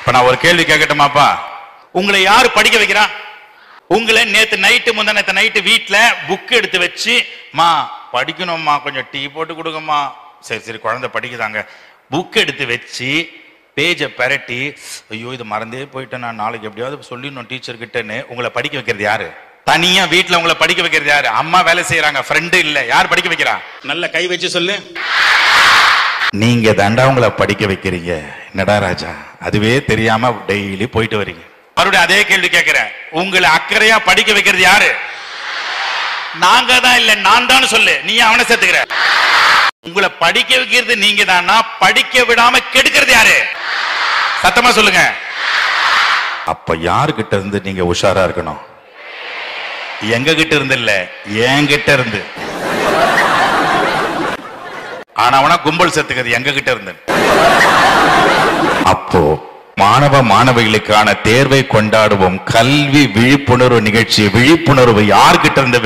இப்ப நான் ஒரு கேள்வி கேட்கட்டுமாப்பா? உங்களை யாரு படிக்க வைக்கிறா? உங்களை நேத்து நைட்டு முந்தானத்து நைட்டு வீட்டுல புக் எடுத்து வச்சு, மா படிக்கணும்மா, கொஞ்சம் டீ போட்டு கொடுங்கம்மா. சரி சரி, குழந்தை படிக்குதாங்க. புக் எடுத்து வச்சு பேஜை பெரட்டி, ஐயோ இது மறந்தே போயிட்டேன், நான் நாளைக்கு எப்படியாவது சொல்லிடணும் டீச்சர் கிட்டன்னு உங்களை படிக்க வைக்கிறது யாரு? தனியா வீட்டுல உங்களை படிக்க வைக்கிறது யாரு? அம்மா வேலை செய்யறாங்க, ஃப்ரெண்டு இல்ல, யார் படிக்க வைக்கிறா? நல்ல கை வச்சு சொல்லு. நீங்க தாண்டா உங்களை படிக்க வைக்கிறீங்க. என்னடா ராஜா, அதுவே தெரியாம டெய்லி போயிட்டு வரீங்க. மறுபடியும் அதே கேள்வி கேட்கிறேன், உங்களை அக்கறையா படிக்க வைக்கிறது யாரு? நாங்க தான் இல்ல, நான் தான் சொல்லு. நீ அவனை சேர்த்துக்கிற. உங்களை படிக்க வைக்கிறது நீங்க தானா? படிக்க விடாம கெடுக்கிறது யாரு? சத்தமா சொல்லுங்க. அப்ப யாருகிட்ட இருந்து நீங்க உஷாரா இருக்கணும்? எங்க கிட்ட இருந்து இல்ல, என்கிட்ட இருந்து. ஆனா அவனா கும்பல் சேர்த்துக்கிறது எங்க கிட்ட இருந்து. அப்போ மாணவ மாணவிகளுக்கான தேர்வை கொண்டாடுவோம் கல்வி விழிப்புணர்வு நிகழ்ச்சி. விழிப்புணர்வு யார்கிட்ட இருந்து